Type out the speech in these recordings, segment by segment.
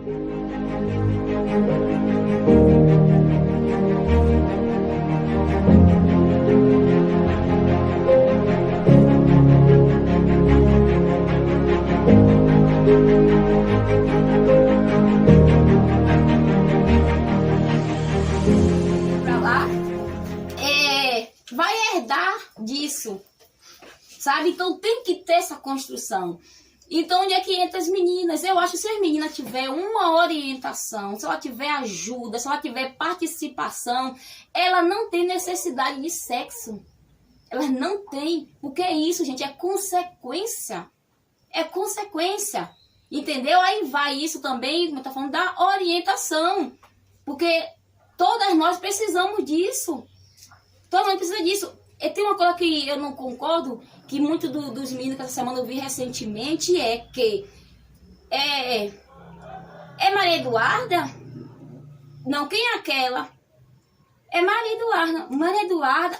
Pra lá, vai herdar disso, sabe? Então tem que ter essa construção. Então, onde é que entra as meninas? Eu acho que se as meninas tiver uma orientação, se ela tiver ajuda, se ela tiver participação, ela não tem necessidade de sexo. Ela não tem. Porque é isso, gente, é consequência. É consequência. Entendeu? Aí vai isso também, como eu tô falando, da orientação. Porque todas nós precisamos disso. Todas nós precisamos disso. E tem uma coisa que eu não concordo, que muito dos meninos que essa semana eu vi recentemente, é que é Maria Eduarda? Não, quem é aquela? É Maria Eduarda. Maria Eduarda,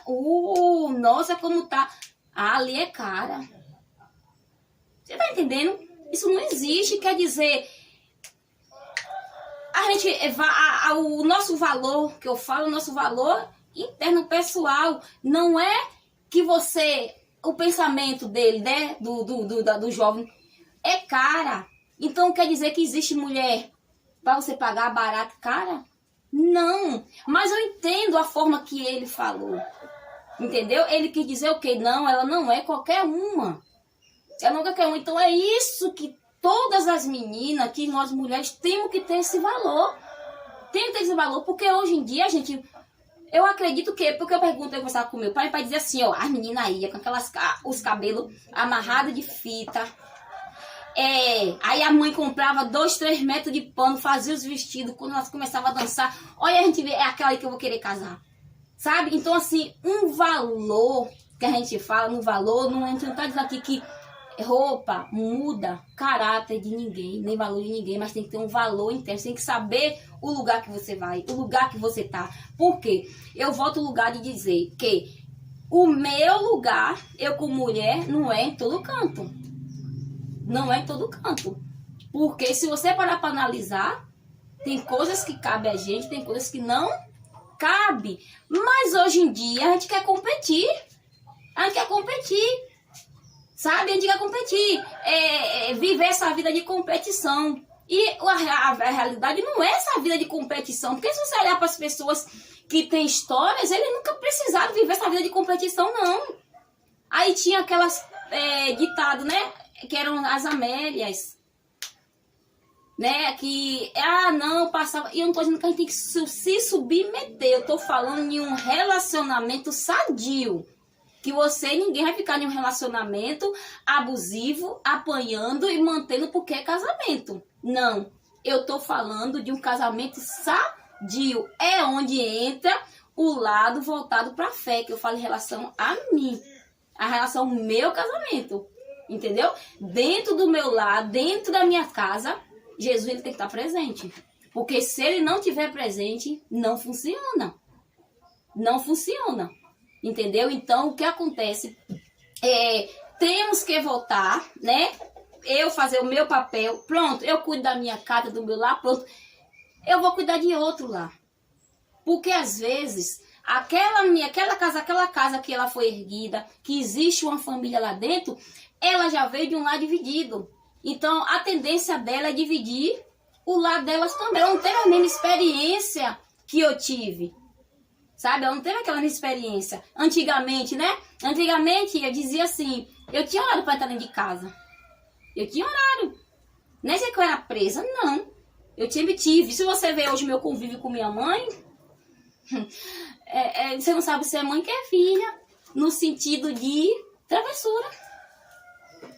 nossa, como tá. Ah, ali é cara. Você tá entendendo? Isso não existe, quer dizer, a gente, o nosso valor, que eu falo, o nosso valor interno pessoal, não é que você, o pensamento dele, né, do jovem, é cara. Então quer dizer que existe mulher para você pagar barato, cara? Não, mas eu entendo a forma que ele falou, entendeu? Ele quis dizer o quê? Não, ela não é qualquer uma. Ela não é qualquer uma. Então é isso que todas as meninas, que nós mulheres, temos que ter esse valor. Tem que ter esse valor, porque hoje em dia, gente, eu acredito que, porque eu perguntei, eu conversava com meu pai dizer assim, ó, as meninas aí, com os cabelos amarrados de fita. Aí a mãe comprava 2, 3 metros de pano, fazia os vestidos, quando elas começavam a dançar, olha, a gente vê, é aquela aí que eu vou querer casar. Sabe? Então, assim, um valor que a gente fala, no valor, a gente não tá dizendo aqui que roupa muda caráter de ninguém, nem valor de ninguém, mas tem que ter um valor interno, você tem que saber o lugar que você vai, o lugar que você tá. Por quê? Eu volto ao lugar de dizer que o meu lugar, eu como mulher, não é em todo canto. Não é em todo canto. Porque se você parar para analisar, tem coisas que cabe a gente, tem coisas que não cabe. Mas hoje em dia a gente quer competir. A gente quer competir. Sabe? A gente quer competir. Viver essa vida de competição. E a realidade não é essa vida de competição. Porque se você olhar para as pessoas que têm histórias, eles nunca precisaram viver essa vida de competição, não. Aí tinha aquelas ditado, né? Que eram as Amélias, né? Que, não, passava. E eu não tô dizendo que a gente tem que se submeter. Eu tô falando de um relacionamento sadio. Que ninguém vai ficar em um relacionamento abusivo, apanhando e mantendo porque é casamento. Não. Eu tô falando de um casamento sadio. É onde entra o lado voltado pra fé, que eu falo em relação a mim. A relação ao meu casamento. Entendeu? Dentro do meu lar, dentro da minha casa, Jesus ele tem que estar presente. Porque se ele não estiver presente, não funciona. Não funciona. Entendeu? Então, o que acontece temos que voltar, né? Eu fazer o meu papel. Pronto, eu cuido da minha casa, do meu lar, pronto. Eu vou cuidar de outro lá. Porque às vezes aquela casa que ela foi erguida, que existe uma família lá dentro, ela já veio de um lar dividido. Então, a tendência dela é dividir o lar delas também. Ela não teve a mesma experiência que eu tive. Sabe? Ela não teve aquela mesma experiência. Antigamente, né? Antigamente, eu dizia assim, eu tinha horário para entrar dentro de casa. Eu tinha horário. Não é que eu era presa, não. Eu sempre tive. Se você vê hoje meu convívio com minha mãe, você não sabe se é mãe que é filha, no sentido de travessura.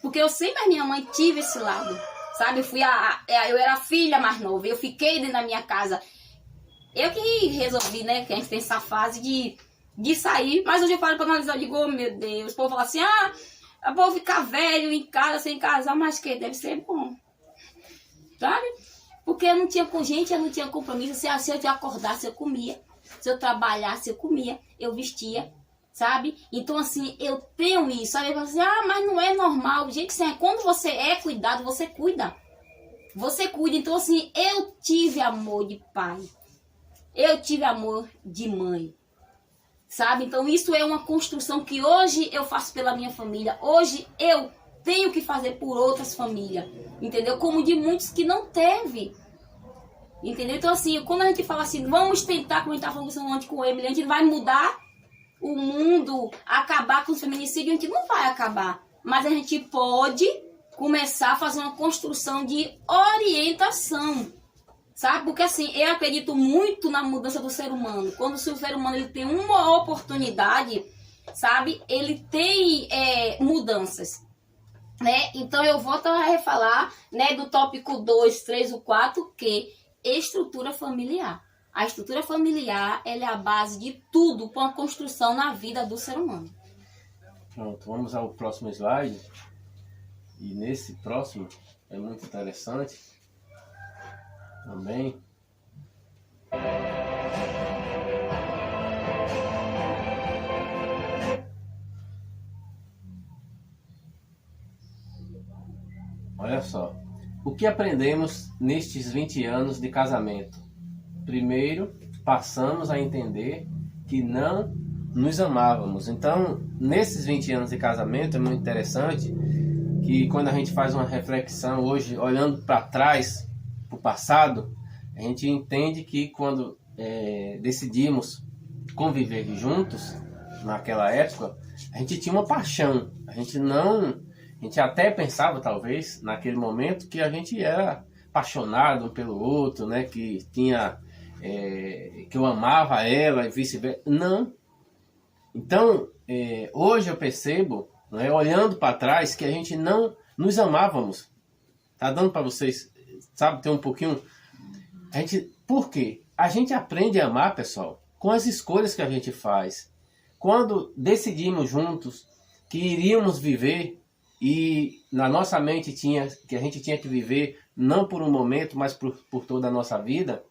Porque eu sempre, a minha mãe, tive esse lado, sabe? Eu era a filha mais nova, eu fiquei dentro da minha casa. Eu que resolvi, né, que a gente tem essa fase de sair, mas hoje eu paro pra analisar, eu digo, oh meu Deus, o povo fala assim, eu vou ficar velho em casa, sem casar, mas que deve ser bom, sabe? Porque eu não tinha com gente, eu não tinha compromisso, se eu acordasse, eu comia, se eu trabalhasse, eu comia, eu vestia, sabe? Então, assim, eu tenho isso. Aí eu falo assim, mas não é normal. Gente, quando você é cuidado, você cuida. Você cuida. Então, assim, eu tive amor de pai. Eu tive amor de mãe. Sabe? Então, isso é uma construção que hoje eu faço pela minha família. Hoje eu tenho que fazer por outras famílias. Entendeu? Como de muitos que não teve. Entendeu? Então, assim, quando a gente fala assim, vamos tentar, como a gente tá falando antes com o Emily, a gente vai mudar o mundo, acabar com os feminicídios, a gente não vai acabar. Mas a gente pode começar a fazer uma construção de orientação. Sabe? Porque assim, eu acredito muito na mudança do ser humano. Quando o ser humano ele tem uma oportunidade, sabe? Ele tem mudanças. Né? Então eu volto a refalar, né, do tópico 2, 3 ou 4, que estrutura familiar. A estrutura familiar ela é a base de tudo para uma construção na vida do ser humano. Pronto, vamos ao próximo slide. E nesse próximo é muito interessante também. Olha só, o que aprendemos nestes 20 anos de casamento? Primeiro, passamos a entender que não nos amávamos. Então, nesses 20 anos de casamento, é muito interessante que quando a gente faz uma reflexão hoje, olhando para trás, para o passado, a gente entende que quando decidimos conviver juntos, naquela época, a gente tinha uma paixão. A gente até pensava, talvez, naquele momento, que a gente era apaixonado um pelo outro, né? Que eu amava ela e vice-versa. Não. Então, hoje eu percebo, né, olhando para trás, que a gente não nos amávamos. Tá dando para vocês, sabe, ter um pouquinho... Por quê? A gente aprende a amar, pessoal, com as escolhas que a gente faz. Quando decidimos juntos que iríamos viver e na nossa mente que a gente tinha que viver não por um momento, mas por toda a nossa vida,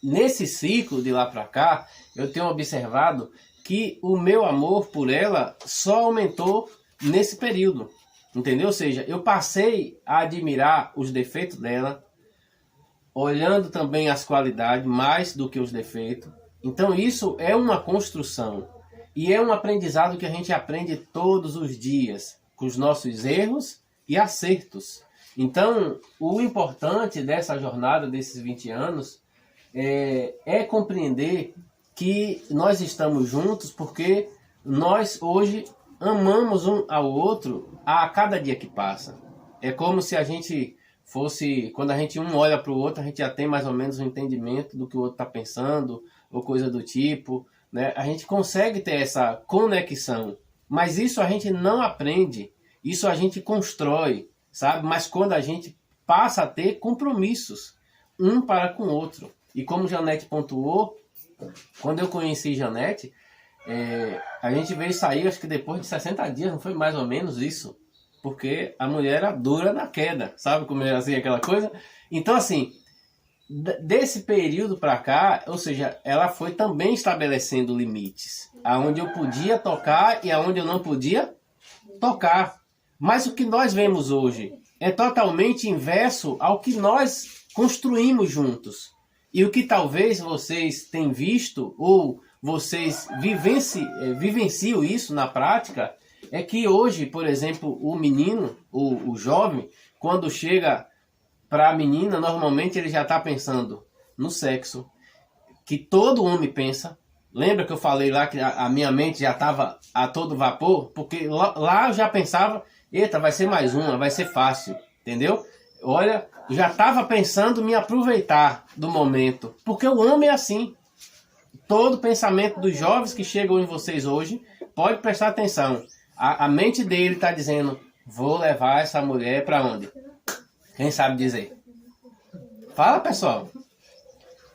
nesse ciclo de lá para cá, eu tenho observado que o meu amor por ela só aumentou nesse período, entendeu? Ou seja, eu passei a admirar os defeitos dela, olhando também as qualidades mais do que os defeitos. Então isso é uma construção e é um aprendizado que a gente aprende todos os dias, com os nossos erros e acertos. Então, o importante dessa jornada, desses 20 anos, é compreender que nós estamos juntos porque nós hoje amamos um ao outro a cada dia que passa. É como se a gente fosse, quando a gente um olha para o outro, a gente já tem mais ou menos um entendimento do que o outro está pensando, ou coisa do tipo, né? A gente consegue ter essa conexão, mas isso a gente não aprende, isso a gente constrói, sabe? Mas quando a gente passa a ter compromissos, um para com o outro. E como Janete pontuou, quando eu conheci Janete, a gente veio sair, acho que depois de 60 dias, não foi mais ou menos isso? Porque a mulher era dura na queda, sabe como é assim, aquela coisa? Então, assim, desse período para cá, ou seja, ela foi também estabelecendo limites, aonde eu podia tocar e aonde eu não podia tocar. Mas o que nós vemos hoje é totalmente inverso ao que nós construímos juntos. E o que talvez vocês tenham visto, ou vocês vivenciam isso na prática, é que hoje, por exemplo, o menino, o jovem, quando chega para a menina, normalmente ele já está pensando no sexo, que todo homem pensa. Lembra que eu falei lá que a minha mente já estava a todo vapor? Porque lá eu já pensava, eita, vai ser mais uma, vai ser fácil, entendeu? Olha, já estava pensando em me aproveitar do momento, porque o homem é assim. Todo pensamento dos jovens que chegam em vocês hoje, pode prestar atenção. A mente dele está dizendo, vou levar essa mulher para onde? Quem sabe dizer? Fala, pessoal.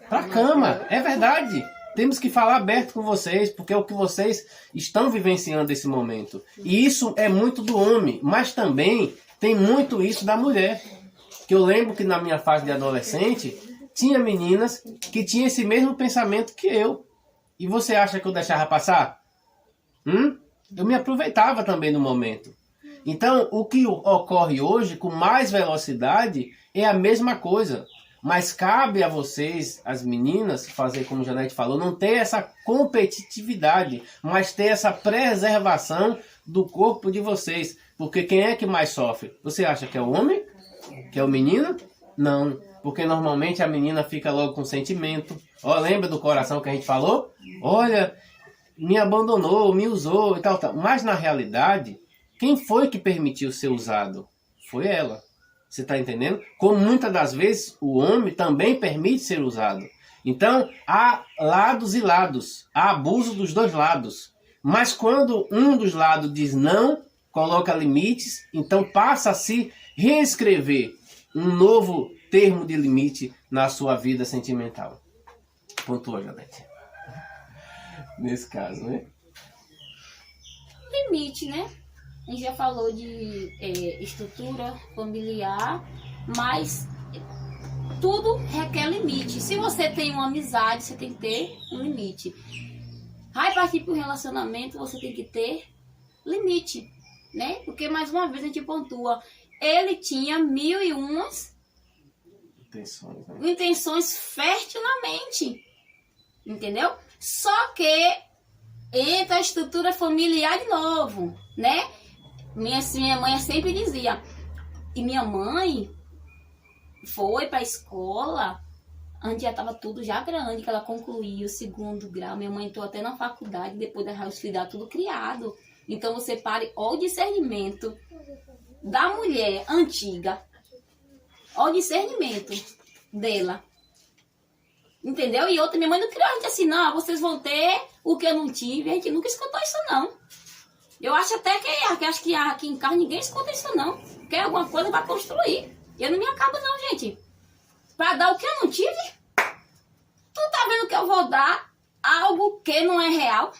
Para cama, é verdade. Temos que falar aberto com vocês, porque é o que vocês estão vivenciando nesse momento. E isso é muito do homem, mas também tem muito isso da mulher. Que eu lembro que na minha fase de adolescente, tinha meninas que tinham esse mesmo pensamento que eu. E você acha que eu deixava passar? Eu me aproveitava também no momento. Então, o que ocorre hoje com mais velocidade é a mesma coisa. Mas cabe a vocês, as meninas, fazer como a Janete falou, não ter essa competitividade, mas ter essa preservação do corpo de vocês. Porque quem é que mais sofre? Você acha que é o homem? Que é o menino? Não. Porque normalmente a menina fica logo com sentimento. Ó, lembra do coração que a gente falou? Olha, me abandonou, me usou e tal, tal. Mas na realidade, quem foi que permitiu ser usado? Foi ela. Você está entendendo? Como muitas das vezes o homem também permite ser usado. Então, há lados e lados. Há abuso dos dois lados. Mas quando um dos lados diz não, coloca limites, então passa a se reescrever um novo termo de limite na sua vida sentimental. Pontua, Janete. Nesse caso, né? Limite, né? A gente já falou de estrutura familiar, mas tudo requer limite. Se você tem uma amizade, você tem que ter um limite. Vai partir para o relacionamento, você tem que ter limite, né? Porque, mais uma vez, a gente pontua. Ele tinha 1001 intenções férteis na mente. Entendeu? Só que entra a estrutura familiar de novo, né? Minha mãe sempre dizia. E minha mãe foi para a escola, onde já estava tudo já grande, que ela concluiu o 2º grau. Minha mãe entrou até na faculdade, depois da os filhos tudo criado. Então você pare, olha o discernimento da mulher antiga. Olha o discernimento dela. Entendeu? E outra, minha mãe não criou a gente assim, não, vocês vão ter o que eu não tive. A gente nunca escutou isso, não. Eu acho até que acho que aqui em casa ninguém escuta isso, não. Quer alguma coisa para construir. Eu não me acabo, não, gente. Para dar o que eu não tive. Tu tá vendo que eu vou dar algo que não é real?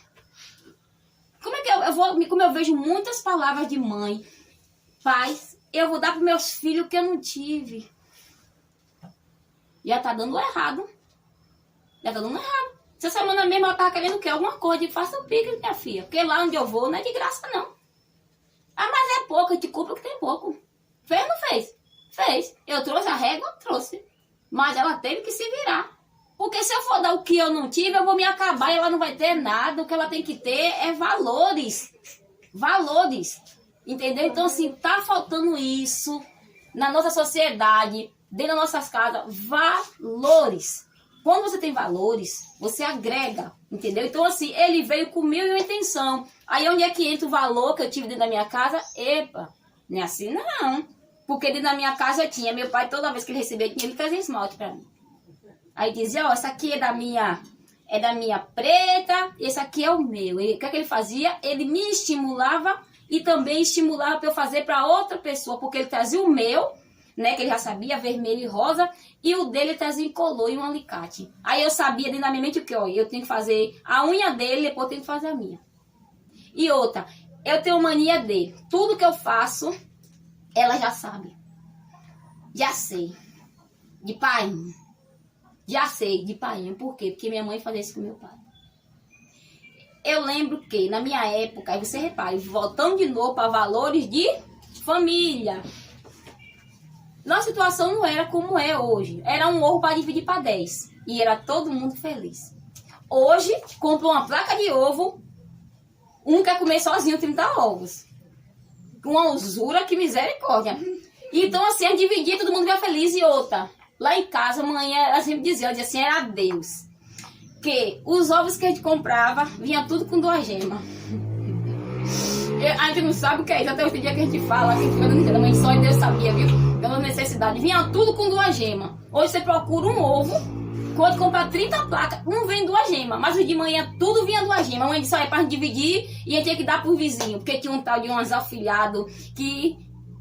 Como é que eu vou, como eu vejo muitas palavras de mãe, pais, eu vou dar para meus filhos o que eu não tive. Já tá dando errado. Já tá dando errado. Essa semana mesmo ela tava querendo o quê? Alguma coisa. Faça o pique, minha filha. Porque lá onde eu vou não é de graça, não. Ah, mas é pouco. A gente compra o que tem pouco. Fez ou não fez? Fez. Eu trouxe a régua? Trouxe. Mas ela teve que se virar. Porque se eu for dar o que eu não tive, eu vou me acabar e ela não vai ter nada. O que ela tem que ter é valores. Valores. Entendeu? Então, assim, tá faltando isso na nossa sociedade, dentro das nossas casas. Valores. Quando você tem valores, você agrega, entendeu? Então, assim, ele veio com 1001 intenção. Aí, onde é que entra o valor que eu tive dentro da minha casa? Epa, não é assim, não. Porque dentro da minha casa eu tinha, meu pai, toda vez que ele recebia dinheiro, ele trazia esmalte pra mim. Aí dizia, ó, essa aqui é da minha preta, esse aqui é o meu. E o que é que ele fazia? Ele me estimulava e também estimulava para eu fazer para outra pessoa, porque ele trazia o meu, né, que ele já sabia, vermelho e rosa, e o dele trazia incolor e um alicate. Aí eu sabia dentro da minha mente o que, ó, eu tenho que fazer a unha dele, depois eu tenho que fazer a minha. E outra, eu tenho mania dele. Tudo que eu faço, ela já sabe. Já sei. De pai. Já sei, de pai. Por quê? Porque minha mãe fazia isso com meu pai. Eu lembro que, na minha época, aí você repare, voltando de novo para valores de família. Nossa situação não era como é hoje. Era um ovo para dividir para 10. E era todo mundo feliz. Hoje, compra uma placa de ovo, um quer comer sozinho 30 ovos. Com uma usura que misericórdia. Então, assim, a dividir, todo mundo ia feliz. E outra, lá em casa, a mãe, ela sempre dizia assim, era Deus. Que os ovos que a gente comprava, vinha tudo com 2 gemas. A gente não sabe o que é isso. Até o dia que a gente fala, assim, a mãe só e Deus sabia, viu? Pela necessidade. Vinha tudo com 2 gemas. Hoje você procura um ovo, quando comprar 30 placas, um vem 2 gemas. Mas de manhã tudo vinha 2 gemas. A mãe disse, olha, é pra gente dividir e a gente tinha que dar pro vizinho. Porque tinha um tal de uns afilhados que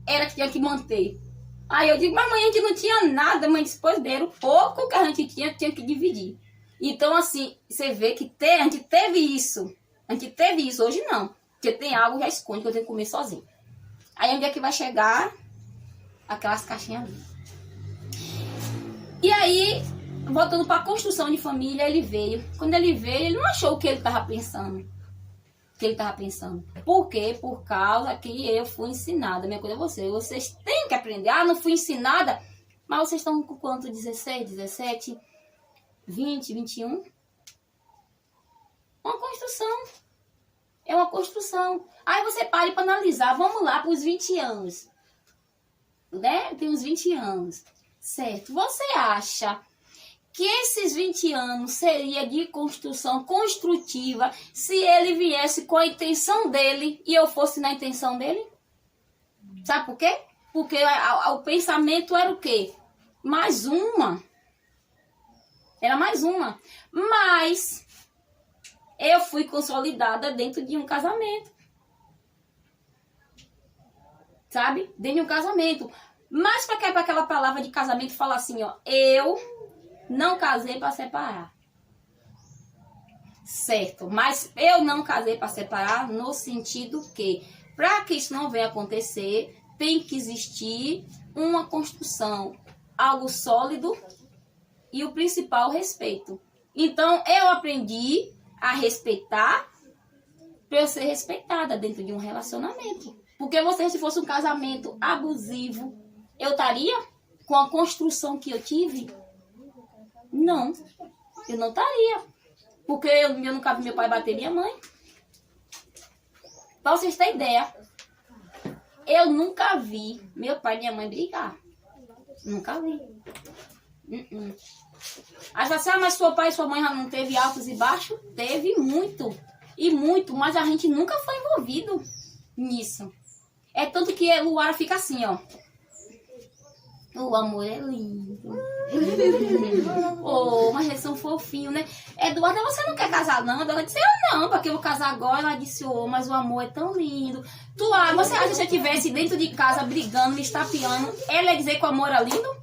era que tinha que manter. Aí eu digo, mas mãe, a gente não tinha nada. A mãe disse, pois deram, pouco que a gente tinha que dividir. Então, assim, você vê que a gente teve isso. A gente teve isso, hoje não. Porque tem algo que já esconde que eu tenho que comer sozinho. Aí onde é que vai chegar? Aquelas caixinhas ali. E aí, voltando para a construção de família, ele veio. Quando ele veio, ele não achou o que ele estava pensando. que ele estava pensando. Por quê? Por causa que eu fui ensinada. Minha coisa é você. Vocês têm que aprender. Ah, não fui ensinada. Mas vocês estão com quanto? 16, 17, 20, 21? Uma construção. É uma construção. Aí você para para analisar. Vamos lá para os 20 anos. Né? Tem uns 20 anos. Certo. Você acha que esses 20 anos seria de construção construtiva se ele viesse com a intenção dele e eu fosse na intenção dele? Sabe por quê? Porque o pensamento era o quê? Mais uma. Era mais uma. Mas eu fui consolidada dentro de um casamento. Sabe? Dentro de um casamento. Mas para que para aquela palavra de casamento falar assim, ó, eu não casei para separar. Certo, mas eu não casei para separar no sentido que, para que isso não venha acontecer, tem que existir uma construção, algo sólido e o principal, respeito. Então, eu aprendi a respeitar para eu ser respeitada dentro de um relacionamento. Porque se fosse um casamento abusivo, eu estaria com a construção que eu tive? Não, eu não estaria. Porque eu nunca vi meu pai bater minha mãe. Pra vocês terem ideia, eu nunca vi meu pai e minha mãe brigar. Nunca vi. Aí você, mas seu pai e sua mãe já não teve altos e baixos? Teve muito. E muito, mas a gente nunca foi envolvido nisso. É tanto que o Luara fica assim, ó. O amor é lindo. Oh, mas eles são fofinhos, né? Eduarda, você não quer casar, não? Ela disse, eu não, porque eu vou casar agora. Ela disse, oh, mas o amor é tão lindo. Você acha que se eu estivesse dentro de casa brigando, me estapeando, ela ia dizer que o amor é lindo?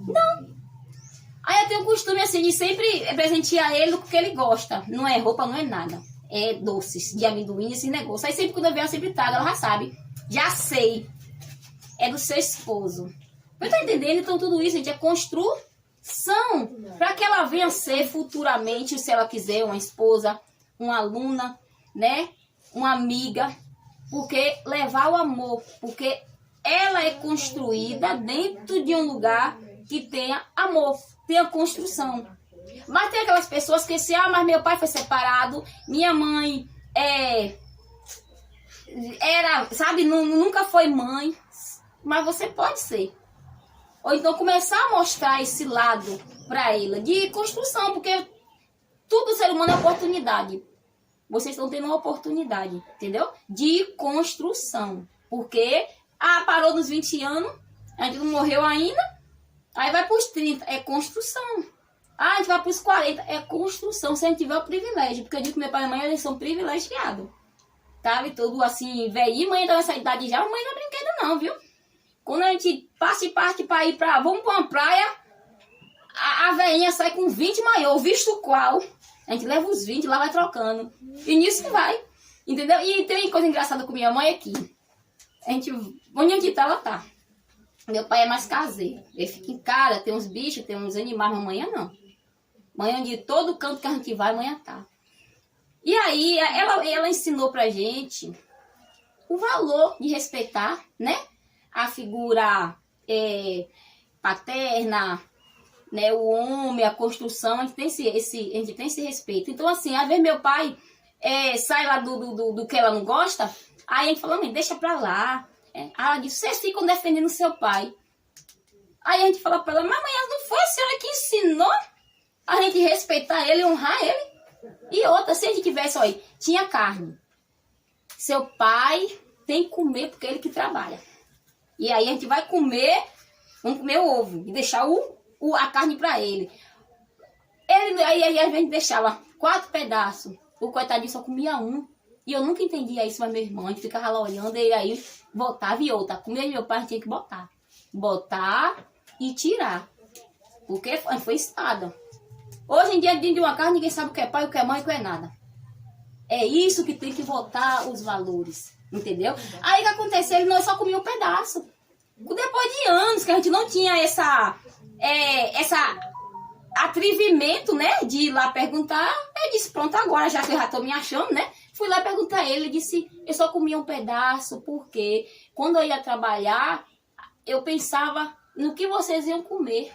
Não. Aí eu tenho o costume, assim, de sempre presentear ele com o que ele gosta. Não é roupa, não é nada. É doces de amendoim, esse negócio. Aí sempre quando eu vejo, eu sempre trago, ela já sabe. Já sei. É do seu esposo. Eu tô entendendo? Então tudo isso, gente, é construção para que ela venha ser futuramente, se ela quiser, uma esposa, uma aluna, né? Uma amiga. Porque levar o amor, porque ela é construída dentro de um lugar que tenha amor, tenha construção. Mas tem aquelas pessoas que se, mas meu pai foi separado, minha mãe era, sabe, nunca foi mãe, mas você pode ser. Ou então começar a mostrar esse lado para ela de construção, porque tudo ser humano é oportunidade. Vocês estão tendo uma oportunidade, entendeu? De construção. Porque, parou nos 20 anos, a gente não morreu ainda, aí vai para os 30, é construção. A gente vai para os 40, é construção, se a gente tiver o privilégio. Porque eu digo que meu pai e minha mãe, eles são privilegiados. Sabe? Todo assim, velhinho, mãe tá nessa idade já, mãe não é brinquedo não, viu? Quando a gente parte para ir para, vamos para uma praia, a velhinha sai com 20 maior, visto qual, a gente leva os 20, lá vai trocando. E nisso vai, entendeu? E tem coisa engraçada com minha mãe aqui. Onde a gente tá, ela tá. Meu pai é mais caseiro. Ele fica em casa, tem uns bichos, tem uns animais, mas amanhã não. Amanhã de todo canto que a gente vai, amanhã tá. E aí, ela ensinou pra gente o valor de respeitar, né? A figura paterna, né? O homem, a construção, a gente tem esse respeito. Então, assim, às vezes meu pai sai lá do que ela não gosta, aí a gente fala, mãe, deixa pra lá. Ela diz, vocês ficam defendendo seu pai. Aí a gente fala pra ela, mas não foi a senhora que ensinou a gente respeitar ele, honrar ele? E outra, se a gente tivesse, olha, tinha carne. Seu pai tem que comer porque é ele que trabalha. E aí a gente vai comer, vamos comer o ovo e deixar a carne pra ele. Aí a gente deixava 4 pedaços. O coitadinho só comia um. E eu nunca entendia isso, mas meu irmão, a gente ficava lá olhando, e aí voltava e outra. Comia meu pai, a gente tinha que botar. Botar e tirar. Porque foi ensinado. Hoje em dia, dentro de uma casa, ninguém sabe o que é pai, o que é mãe, o que é nada. É isso que tem que voltar os valores. Entendeu? Aí o que aconteceu? Nós só comíamos um pedaço. Depois de anos que a gente não tinha essa atrevimento, né? De ir lá perguntar. Eu disse, pronto, agora já que eu já tô me achando, né? Fui lá perguntar a ele, ele disse, eu só comia um pedaço, porque quando eu ia trabalhar, eu pensava no que vocês iam comer.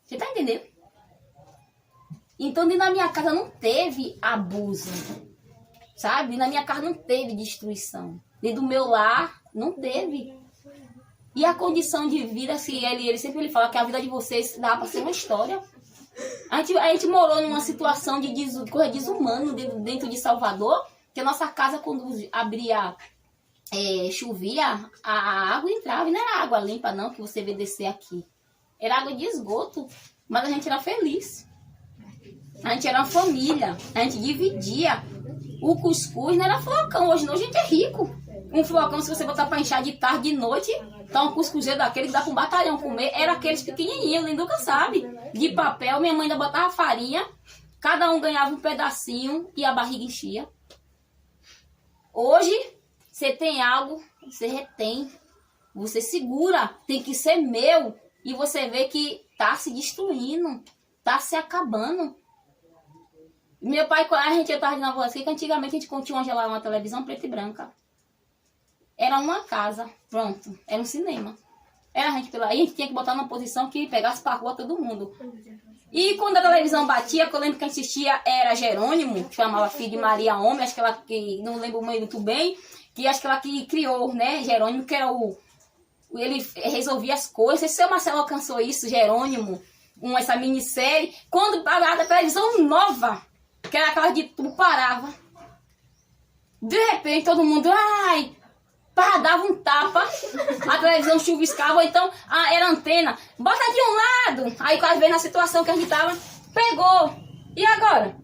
Você tá entendendo? Então, dentro da minha casa não teve abuso, sabe? Dentro da minha casa não teve destruição. Dentro do meu lar, não teve. E a condição de vida, assim, ele sempre fala que a vida de vocês dá para ser uma história. A gente morou numa situação de coisa desumana dentro de Salvador, que a nossa casa, quando abria, chovia, a água entrava, e não era água limpa não, que você vê descer aqui. Era água de esgoto, mas a gente era feliz. A gente era uma família, a gente dividia. O cuscuz não era flocão, hoje não, a gente é rico. Um flocão, se você botar para encher de tarde, de noite, tá um cuscuzeiro daquele que dá para um batalhão comer. Era aqueles pequenininhos, o Linduca sabe. De papel, minha mãe ainda botava farinha. Cada um ganhava um pedacinho e a barriga enchia. Hoje, você tem algo, você retém. Você segura, tem que ser meu. E você vê que tá se destruindo, tá se acabando. Meu pai, a gente, eu tava de Nova York, que antigamente a gente tinha uma televisão preta e branca. Era uma casa, pronto, era um cinema. Era a gente pela aí, a gente tinha que botar numa posição que pegasse pra rua todo mundo. E quando a televisão batia, que eu lembro que a gente assistia, era Jerônimo, que chamava filho de Maria Homem, acho que ela, que não lembro muito bem, que acho que ela que criou, né, Jerônimo, que era ele resolvia as coisas. Se o Marcelo alcançou isso, Jerônimo, essa minissérie, quando a televisão nova, que era aquela de tudo, parava. De repente, todo mundo, ai, pá, dava um tapa, a televisão chuviscava, ou então era antena, bota de um lado. Aí quase vez na situação que a gente tava, pegou. E agora?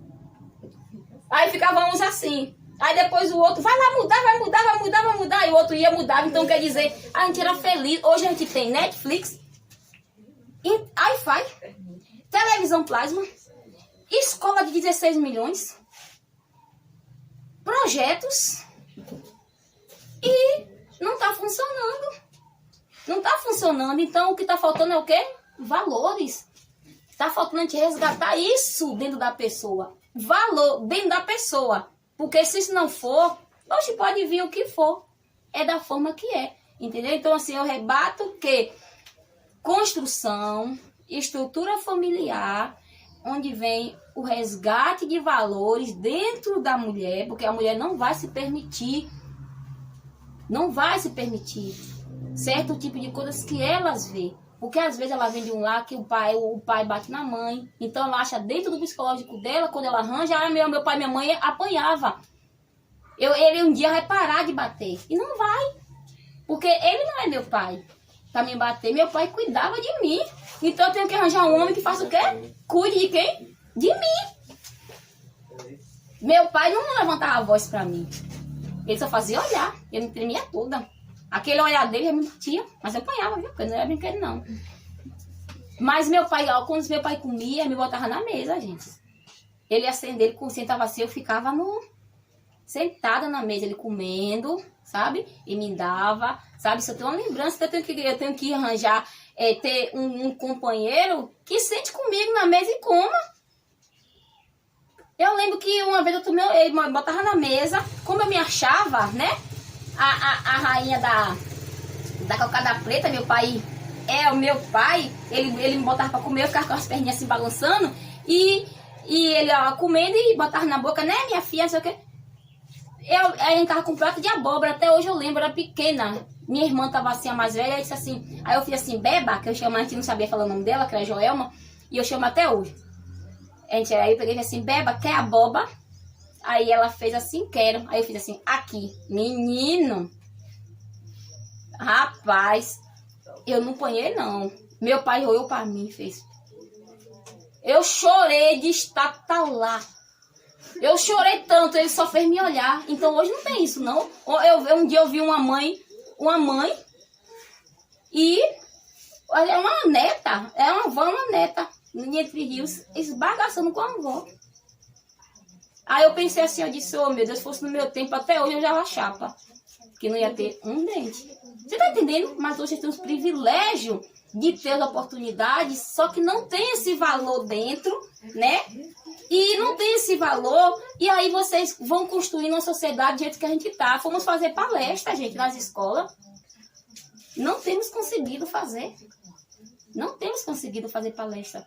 Aí ficávamos assim. Aí depois o outro, vai lá mudar, vai mudar, vai mudar, vai mudar. E o outro ia mudar, então quer dizer, a gente era feliz. Hoje a gente tem Netflix, Wi-Fi, televisão plasma, escola de 16 milhões, projetos, e não tá funcionando. Não tá funcionando. Então o que tá faltando é o quê? Valores. Tá faltando a gente resgatar isso dentro da pessoa. Valor dentro da pessoa. Porque se isso não for, hoje pode vir o que for. É da forma que é. Entendeu? Então assim, eu rebato que construção, estrutura familiar, onde vem o resgate de valores dentro da mulher, porque a mulher não vai se permitir certo tipo de coisas que elas vê. Porque às vezes ela vem de um lar que o pai bate na mãe. Então ela acha dentro do psicológico dela, quando ela arranja, meu pai e minha mãe apanhava. Ele um dia vai parar de bater. E não vai. Porque ele não é meu pai pra me bater. Meu pai cuidava de mim. Então eu tenho que arranjar um homem que faça o quê? Cuide de quem? De mim. Meu pai não levantava a voz pra mim. Ele só fazia olhar. Eu me tremia toda. Aquele olhar dele já me batia. Mas eu apanhava, viu? Porque não era brinquedo, não. Mas meu pai, quando meu pai comia, me botava na mesa, gente. Ele acendeu, ele sentava assim, eu ficava sentada na mesa, ele comendo, sabe? E me dava, sabe? Isso eu tenho uma lembrança que eu tenho que arranjar, ter um companheiro que sente comigo na mesa e coma. Eu lembro que uma vez ele me botava na mesa, como eu me achava, né? A rainha da cocada preta, meu pai, o meu pai, ele me botava pra comer, eu ficava com as perninhas assim balançando, e ele comendo e botava na boca, né, minha filha, não sei o que. Aí eu tava com um prato de abóbora, até hoje eu lembro, era pequena. Minha irmã tava assim, a mais velha, disse assim, aí eu fiz assim, Beba, que eu chamo, a gente não sabia falar o nome dela, que era Joelma, e eu chamo até hoje. Aí eu peguei assim, Beba, quer abóbora? Aí ela fez assim, quero. Aí eu fiz assim, aqui. Menino. Rapaz, eu não apanhei, não. Meu pai olhou pra mim e fez. Eu chorei de estatalar. Eu chorei tanto, ele só fez me olhar. Então hoje não tem isso, não. Um dia eu vi uma mãe e é uma neta, é uma avó, uma neta, Entre Rios, esbagaçando com a avó. Aí eu pensei assim, eu disse, oh meu Deus, se fosse no meu tempo, até hoje eu já era chapa. Que não ia ter um dente. Você tá entendendo? Mas hoje tem os privilégios de ter oportunidades, só que não tem esse valor dentro, né? E não tem esse valor, e aí vocês vão construindo uma sociedade do jeito que a gente tá. Fomos fazer palestra, gente, nas escolas. Não temos conseguido fazer. Não temos conseguido fazer palestra.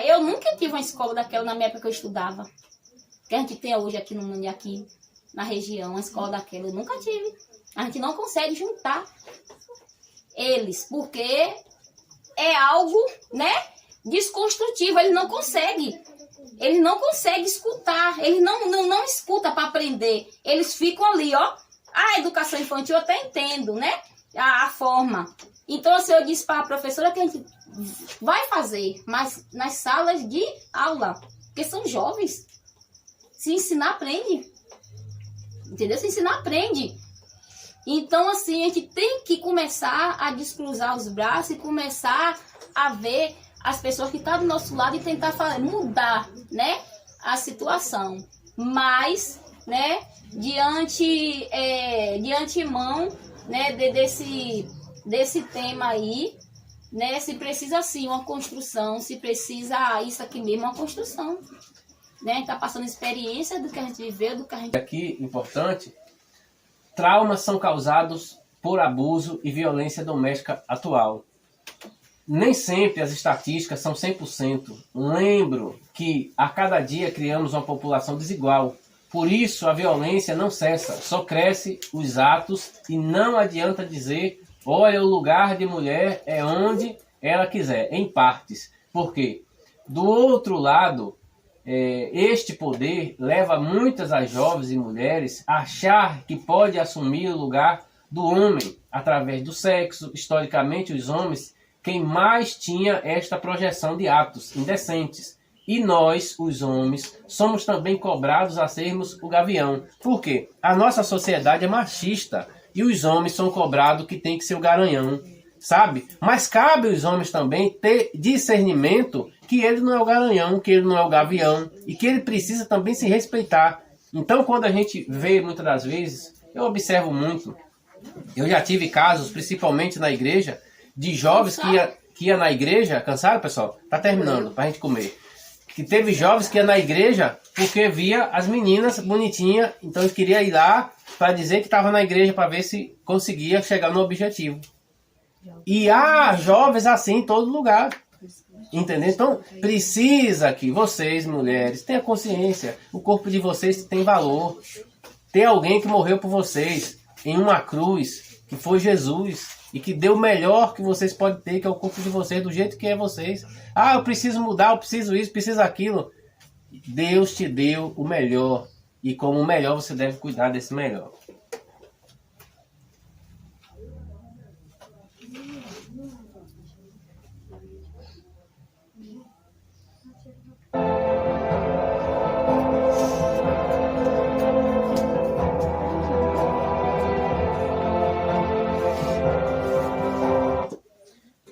Eu nunca tive uma escola daquela na minha época que eu estudava. Que a gente tem hoje aqui na região, uma escola daquela. Eu nunca tive. A gente não consegue juntar eles, porque é algo, né, desconstrutivo. Eles não conseguem. Eles não conseguem escutar. Eles não escutam para aprender. Eles ficam ali, ó. A educação infantil eu até entendo, né? A forma. Então, assim, eu disse para a professora que a gente vai fazer, mas nas salas de aula. Porque são jovens. Se ensinar, aprende. Entendeu? Se ensinar, aprende. Então, assim, a gente tem que começar a descruzar os braços e começar a ver as pessoas que estão do nosso lado e tentar mudar, né, a situação. Mas, né, de antemão, né, desse tema aí, né, se precisa sim uma construção, se precisa isso aqui mesmo, uma construção. Né, a gente está passando experiência do que a gente viveu, do que a gente... Aqui, importante, traumas são causados por abuso e violência doméstica atual. Nem sempre as estatísticas são 100%. Lembro que a cada dia criamos uma população desigual. Por isso a violência não cessa, só cresce os atos e não adianta dizer, olha, o lugar de mulher é onde ela quiser, em partes. Porque do outro lado, este poder leva muitas as jovens e mulheres a achar que pode assumir o lugar do homem através do sexo. Historicamente, os homens quem mais tinha esta projeção de atos indecentes. E nós, os homens, somos também cobrados a sermos o gavião. Por quê? A nossa sociedade é machista e os homens são cobrados que tem que ser o garanhão, sabe? Mas cabe aos homens também ter discernimento que ele não é o garanhão, que ele não é o gavião e que ele precisa também se respeitar. Então, quando a gente vê, muitas das vezes, eu observo muito, eu já tive casos, principalmente na igreja, de jovens que ia na igreja, cansaram, pessoal? Tá terminando, pra gente comer. Que teve jovens que ia na igreja porque via as meninas bonitinhas, então ele queria ir lá para dizer que estava na igreja para ver se conseguia chegar no objetivo. E há jovens assim em todo lugar. Entendeu? Então, precisa que vocês, mulheres, tenham consciência. O corpo de vocês tem valor. Tem alguém que morreu por vocês em uma cruz, que foi Jesus. E que deu o melhor que vocês podem ter, que é o corpo de vocês, do jeito que é vocês. Ah, eu preciso mudar, eu preciso isso, preciso aquilo. Deus te deu o melhor. E como o melhor, você deve cuidar desse melhor.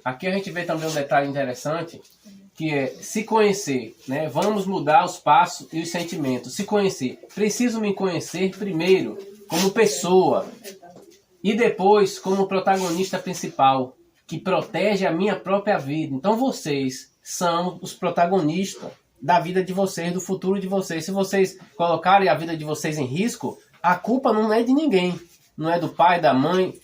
Aqui a gente vê também um detalhe interessante, que é se conhecer, né? Vamos mudar os passos e os sentimentos. Se conhecer. Preciso me conhecer primeiro como pessoa e depois como protagonista principal, que protege a minha própria vida. Então vocês são os protagonistas da vida de vocês, do futuro de vocês. Se vocês colocarem a vida de vocês em risco, a culpa não é de ninguém. Não é do pai, da mãe,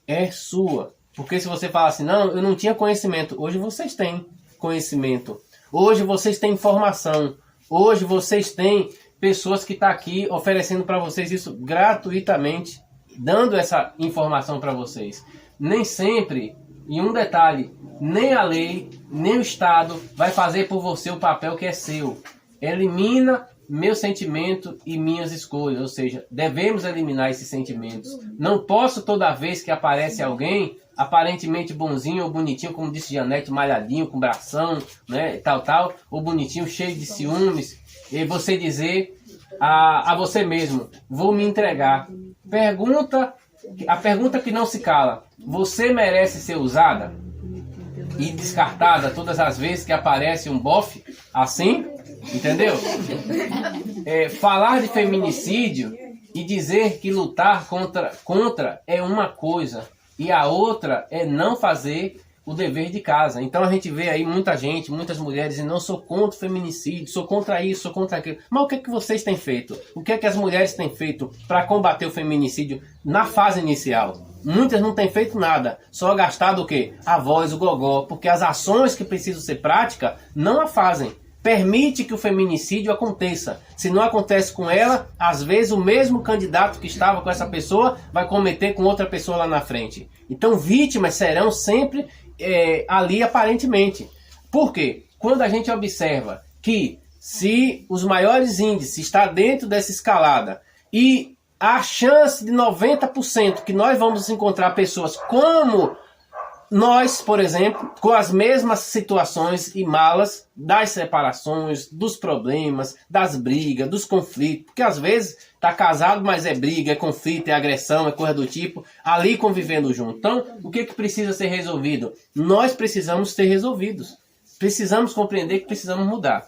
é sua. Porque se você falar assim, não, eu não tinha conhecimento. Hoje vocês têm conhecimento. Hoje vocês têm informação. Hoje vocês têm pessoas que estão aqui oferecendo para vocês isso gratuitamente, dando essa informação para vocês. Nem sempre, e um detalhe, nem a lei, nem o Estado vai fazer por você o papel que é seu. Elimina meu sentimento e minhas escolhas. Ou seja, devemos eliminar esses sentimentos. Não posso toda vez que aparece alguém aparentemente bonzinho ou bonitinho, como disse Janete, malhadinho, com bração, né, tal, ou bonitinho, cheio de ciúmes, e você dizer a você mesmo, vou me entregar. A pergunta que não se cala, você merece ser usada e descartada todas as vezes que aparece um bofe assim? Entendeu? Falar de feminicídio e dizer que lutar contra é uma coisa, e a outra é não fazer o dever de casa. Então a gente vê aí muita gente, muitas mulheres dizendo, não, sou contra o feminicídio, sou contra isso, sou contra aquilo. Mas o que é que vocês têm feito? O que é que as mulheres têm feito para combater o feminicídio na fase inicial? Muitas não têm feito nada, só gastado o quê? A voz, o gogó, porque as ações que precisam ser práticas não a fazem. Permite que o feminicídio aconteça. Se não acontece com ela, às vezes o mesmo candidato que estava com essa pessoa vai cometer com outra pessoa lá na frente. Então vítimas serão sempre ali aparentemente. Por quê? Quando a gente observa que se os maiores índices está dentro dessa escalada e a chance de 90% que nós vamos encontrar pessoas como nós, por exemplo, com as mesmas situações e malas das separações, dos problemas, das brigas, dos conflitos, porque às vezes tá casado, mas é briga, é conflito, é agressão, é coisa do tipo, ali convivendo junto. Então, o que precisa ser resolvido? Nós precisamos ser resolvidos. Precisamos compreender que precisamos mudar.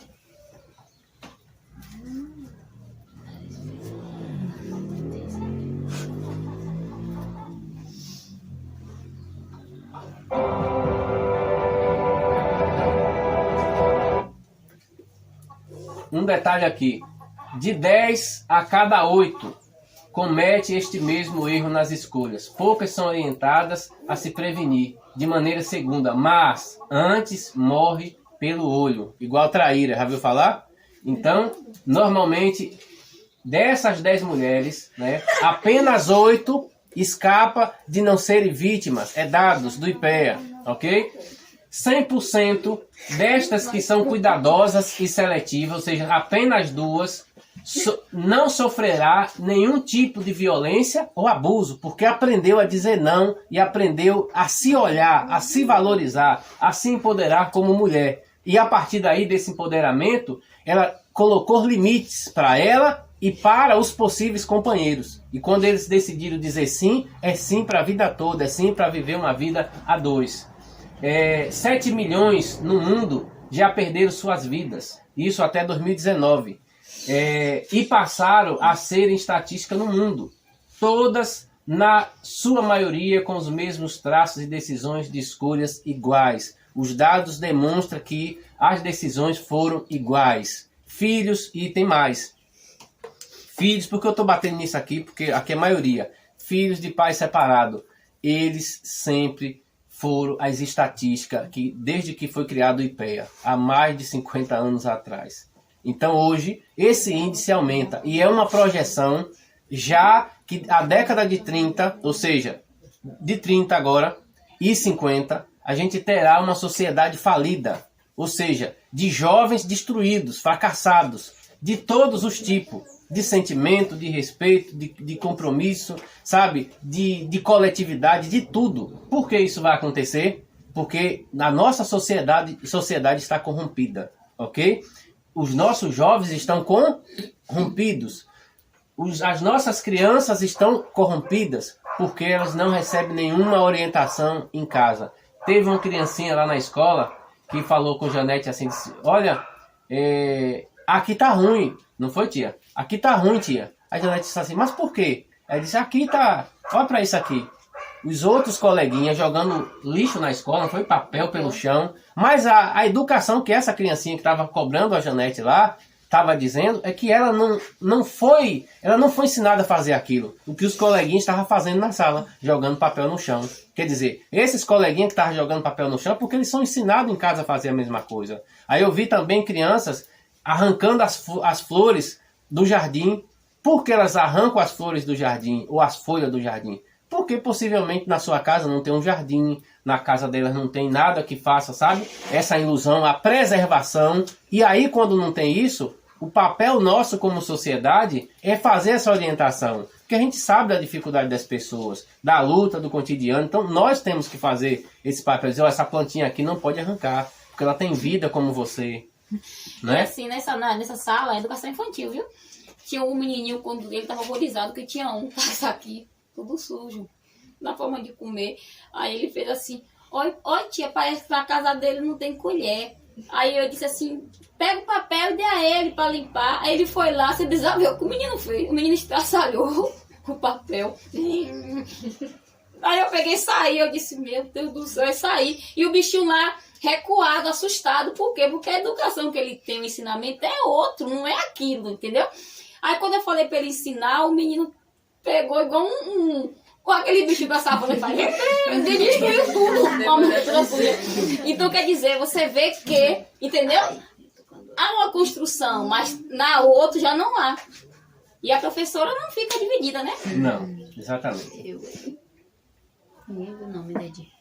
Um detalhe aqui, de 10 a cada 8 comete este mesmo erro nas escolhas. Poucas são orientadas a se prevenir de maneira segunda, mas antes morre pelo olho, igual traíra, já viu falar? Então, normalmente, dessas 10 mulheres, né, apenas 8 escapa de não serem vítimas, é dados do IPEA, ok? 100% destas que são cuidadosas e seletivas, ou seja, apenas 2, não sofrerá nenhum tipo de violência ou abuso, porque aprendeu a dizer não e aprendeu a se olhar, a se valorizar, a se empoderar como mulher. E a partir daí, desse empoderamento, ela colocou limites para ela e para os possíveis companheiros. E quando eles decidiram dizer sim, é sim para a vida toda, é sim para viver uma vida a 2. 7 milhões no mundo já perderam suas vidas, isso até 2019, e passaram a serem estatística no mundo, todas na sua maioria com os mesmos traços e decisões de escolhas iguais. Os dados demonstram que as decisões foram iguais. Filhos, e tem mais, filhos, porque eu estou batendo nisso aqui, porque aqui é a maioria, filhos de pais separados, eles sempre foram as estatísticas que desde que foi criado o IPEA, há mais de 50 anos atrás. Então hoje esse índice aumenta e é uma projeção já que a década de 30, ou seja, de 30 agora e 50, a gente terá uma sociedade falida, ou seja, de jovens destruídos, fracassados, de todos os tipos, de sentimento, de respeito, de compromisso, sabe? De coletividade, de tudo. Por que isso vai acontecer? Porque a nossa sociedade está corrompida, ok? Os nossos jovens estão corrompidos. As nossas crianças estão corrompidas porque elas não recebem nenhuma orientação em casa. Teve uma criancinha lá na escola que falou com Janete assim, disse, olha, aqui tá ruim. Não foi, tia? Aqui tá ruim, tia. A Janete disse assim, mas por quê? Ela disse, aqui tá, olha pra isso aqui. Os outros coleguinhas jogando lixo na escola, não foi papel pelo chão. Mas a educação que essa criancinha que estava cobrando a Janete lá, estava dizendo, é que ela não foi ensinada a fazer aquilo. O que os coleguinhas estavam fazendo na sala, jogando papel no chão. Quer dizer, esses coleguinhas que estavam jogando papel no chão, porque eles são ensinados em casa a fazer a mesma coisa. Aí eu vi também crianças arrancando as flores do jardim. Por que elas arrancam as flores do jardim ou as folhas do jardim? Porque possivelmente na sua casa não tem um jardim, na casa delas não tem nada que faça, sabe? Essa ilusão, a preservação. E aí quando não tem isso, o papel nosso como sociedade é fazer essa orientação. Porque a gente sabe da dificuldade das pessoas, da luta, do cotidiano. Então nós temos que fazer esse papel. Dizer, essa plantinha aqui não pode arrancar, porque ela tem vida como você. Né? E assim, nessa sala, é educação infantil, viu? Tinha um menininho, quando ele estava horrorizado, que tinha tá aqui, tudo sujo, na forma de comer. Aí ele fez assim, oi tia, parece que na casa dele não tem colher. Aí eu disse assim, pega o papel e dê a ele para limpar. Aí ele foi lá, você desabeu o que o menino fez. O menino estraçalhou o papel. Aí eu peguei e saí, eu disse, meu Deus do céu, eu saí. E o bichinho lá, recuado, assustado, por quê? Porque a educação que ele tem, o ensinamento é outro, não é aquilo, entendeu? Aí quando eu falei pra ele ensinar, o menino pegou igual com aquele bicho da savana e faz destruiu tudo, aumentou a suja. Então quer dizer, você vê que, entendeu? Há uma construção, mas na outra já não há. E a professora não fica dividida, né? Não, exatamente. Ninguém viu o nome da Edi.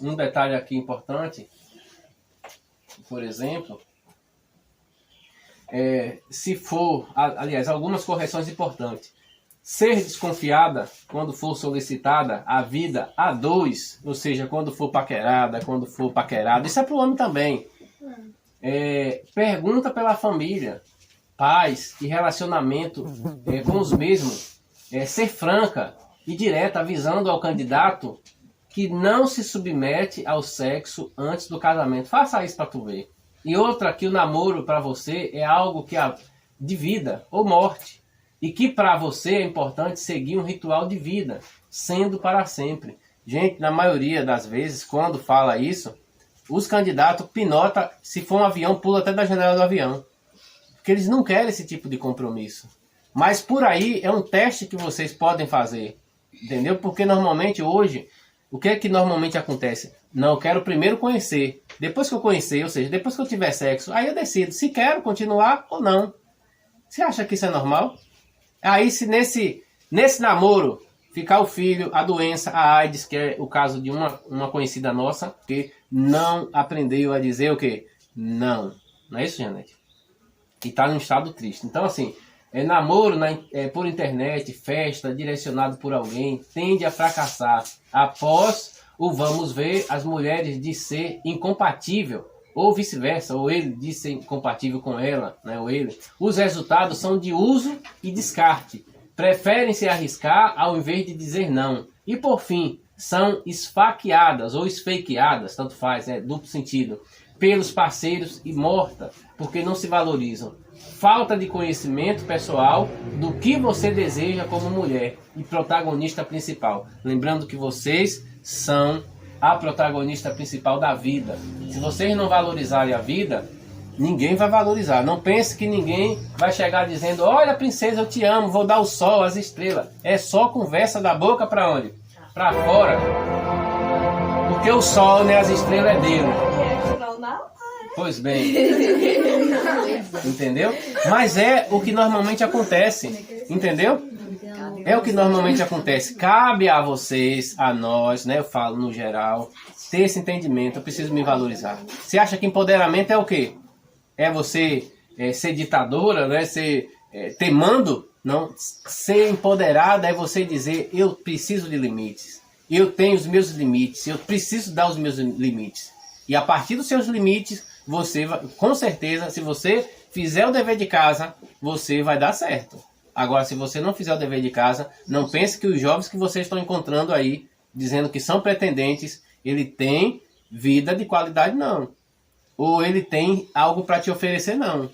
Um detalhe aqui importante, por exemplo, se for, aliás, algumas correções importantes. Ser desconfiada quando for solicitada a vida a dois, ou seja, quando for paquerada, quando for paquerado, isso é para o homem também. Pergunta pela família, pais e relacionamento com os mesmos. Ser franca e direta, avisando ao candidato que não se submete ao sexo antes do casamento. Faça isso para tu ver. E outra, que o namoro para você é algo que de vida ou morte. E que para você é importante seguir um ritual de vida, sendo para sempre. Gente, na maioria das vezes, quando fala isso, os candidatos pinota, se for um avião, pula até da janela do avião. Porque eles não querem esse tipo de compromisso. Mas por aí é um teste que vocês podem fazer. Entendeu? Porque normalmente hoje, o que é que normalmente acontece? Não, eu quero primeiro conhecer. Depois que eu conhecer, ou seja, depois que eu tiver sexo, aí eu decido se quero continuar ou não. Você acha que isso é normal? Aí se nesse namoro ficar o filho, a doença, a AIDS, que é o caso de uma conhecida nossa, que não aprendeu a dizer o quê? Não. Não é isso, Janete? E está num estado triste. Então, assim, namoro por internet, festa, direcionado por alguém, tende a fracassar. Após o vamos ver, as mulheres de ser incompatível, ou vice-versa, ou ele de ser incompatível com ela, né, ou ele. Os resultados são de uso e descarte. Preferem se arriscar ao invés de dizer não. E por fim, são esfaqueadas ou esfaqueadas, tanto faz, duplo sentido, pelos parceiros e mortas, porque não se valorizam. Falta de conhecimento pessoal do que você deseja como mulher e protagonista principal. Lembrando que vocês são a protagonista principal da vida. Se vocês não valorizarem a vida, ninguém vai valorizar. Não pense que ninguém vai chegar dizendo: olha, princesa, eu te amo, vou dar o sol, as estrelas. É só conversa da boca para onde? Para fora. Porque o sol, né, as estrelas é dele. Pois bem. Entendeu? Mas é o que normalmente acontece. Entendeu? É o que normalmente acontece. Cabe a vocês, a nós, né? Eu falo no geral, ter esse entendimento. Eu preciso me valorizar. Você acha que empoderamento é o quê? É você ser ditadora, né? Ter mando? Não. Ser empoderada é você dizer: eu preciso de limites. Eu tenho os meus limites. Eu preciso dar os meus limites. E a partir dos seus limites, você vai, com certeza, se você fizer o dever de casa, você vai dar certo. Agora, se você não fizer o dever de casa, não pense que os jovens que vocês estão encontrando aí, dizendo que são pretendentes, ele tem vida de qualidade, não. Ou ele tem algo para te oferecer, não.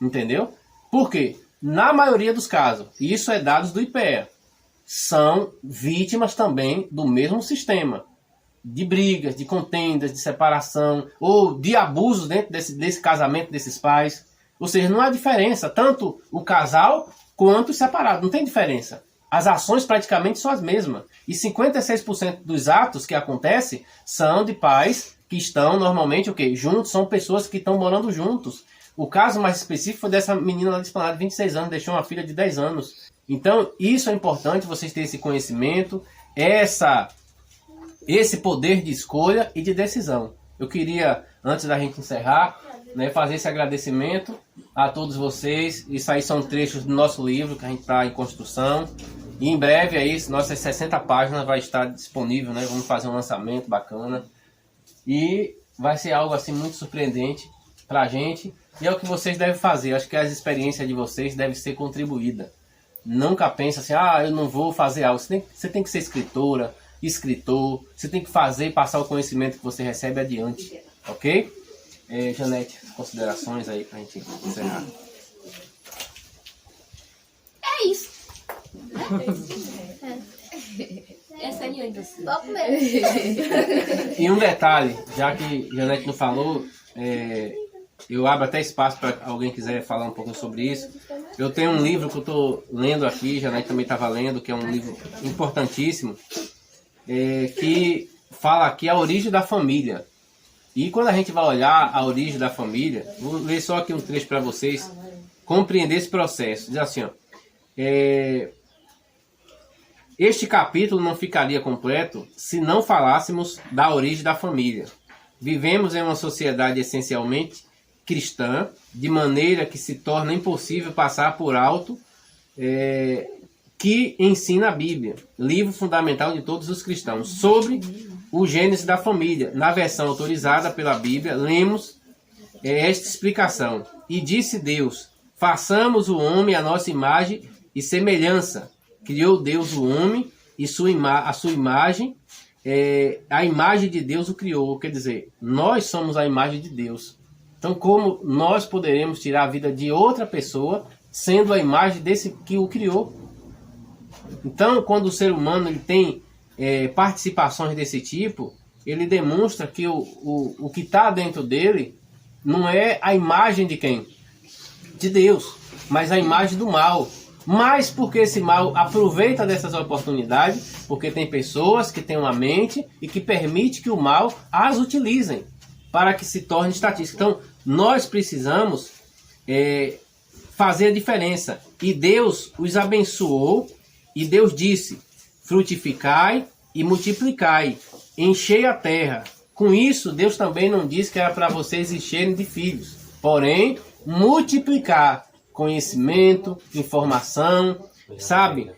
Entendeu? Por quê? Na maioria dos casos, e isso é dados do IPEA, são vítimas também do mesmo sistema. De brigas, de contendas, de separação, ou de abusos dentro desse casamento desses pais. Ou seja, não há diferença. Tanto o casal quanto os separados. Não tem diferença. As ações praticamente são as mesmas. E 56% dos atos que acontecem são de pais que estão normalmente o quê? Juntos, são pessoas que estão morando juntos. O caso mais específico foi dessa menina lá de Esplanada de 26 anos, deixou uma filha de 10 anos. Então, isso é importante, vocês terem esse conhecimento, esse poder de escolha e de decisão. Eu queria, antes da gente encerrar, né, fazer esse agradecimento a todos vocês. Isso aí são trechos do nosso livro que a gente está em construção. E em breve aí, nossas 60 páginas vai estar disponível, né? Vamos fazer um lançamento bacana. E vai ser algo assim muito surpreendente para a gente. E é o que vocês devem fazer. Acho que as experiências de vocês devem ser contribuídas. Nunca pense assim: eu não vou fazer algo. Você tem que ser escritora, escritor. Você tem que fazer e passar o conhecimento que você recebe adiante. Ok? Janete, considerações aí pra gente encerrar. É isso. Essa aí ainda assim. E um detalhe, já que Janete não falou, eu abro até espaço para alguém quiser falar um pouco sobre isso. Eu tenho um livro que eu estou lendo aqui, Janete também estava lendo, que é um livro importantíssimo, que fala aqui a origem da família. E quando a gente vai olhar a origem da família, vou ler só aqui um trecho para vocês compreender esse processo. Diz assim, ó, este capítulo não ficaria completo se não falássemos da origem da família. Vivemos em uma sociedade essencialmente cristã, de maneira que se torna impossível passar por alto que ensina a Bíblia, livro fundamental de todos os cristãos, sobre o Gênesis da família. Na versão autorizada pela Bíblia, lemos esta explicação. E disse Deus, façamos o homem à nossa imagem e semelhança. Criou Deus o homem e a sua imagem, a imagem de Deus o criou. Quer dizer, nós somos a imagem de Deus. Então, como nós poderemos tirar a vida de outra pessoa, sendo a imagem desse que o criou? Então, quando o ser humano ele tem participações desse tipo, ele demonstra que o que está dentro dele não é a imagem de quem? De Deus, mas a imagem do mal. Mas porque esse mal aproveita dessas oportunidades, porque tem pessoas que têm uma mente e que permite que o mal as utilizem para que se torne estatística. Então, nós precisamos fazer a diferença. E Deus os abençoou e Deus disse, frutificai e multiplicai, enchei a terra. Com isso, Deus também não disse que era para vocês encherem de filhos, porém, multiplicar conhecimento, informação, sabe?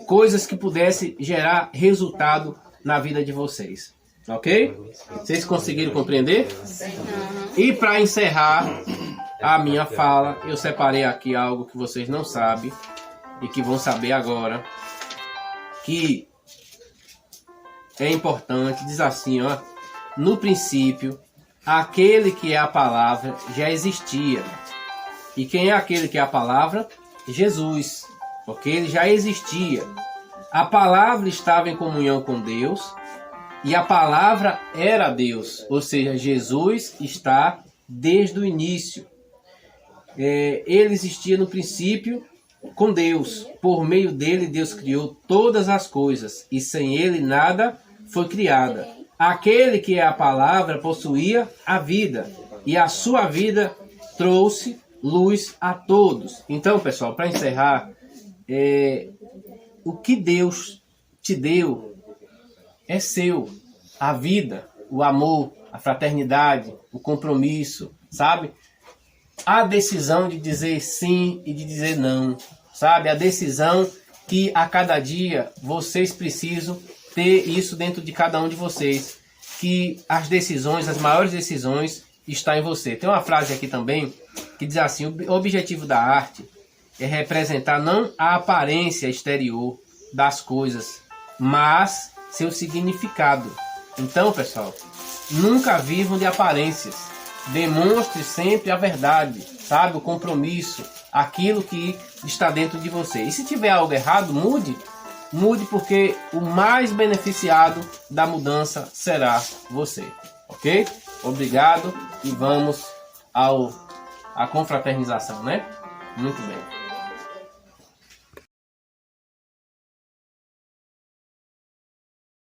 Coisas que pudessem gerar resultado na vida de vocês. Ok? Vocês conseguiram compreender? E para encerrar a minha fala, eu separei aqui algo que vocês não sabem e que vão saber agora, que é importante. Diz assim, ó, no princípio, aquele que é a palavra já existia. E quem é aquele que é a palavra? Jesus, porque ele já existia. A palavra estava em comunhão com Deus e a palavra era Deus, ou seja, Jesus está desde o início. Ele existia no princípio com Deus. Por meio dele, Deus criou todas as coisas e sem ele nada foi criada. Aquele que é a palavra possuía a vida e a sua vida trouxe luz a todos. Então, pessoal, para encerrar, o que Deus te deu é seu. A vida, o amor, a fraternidade, o compromisso, sabe? A decisão de dizer sim e de dizer não, sabe? A decisão que a cada dia vocês precisam ter isso dentro de cada um de vocês. Que as decisões, as maiores decisões, estão em você. Tem uma frase aqui também que diz assim, o objetivo da arte é representar não a aparência exterior das coisas, mas seu significado. Então, pessoal, nunca vivam de aparências. Demonstre sempre a verdade, sabe? O compromisso, aquilo que está dentro de você. E se tiver algo errado, mude. Mude, porque o mais beneficiado da mudança será você. Ok? Obrigado e vamos à confraternização, né? Muito bem.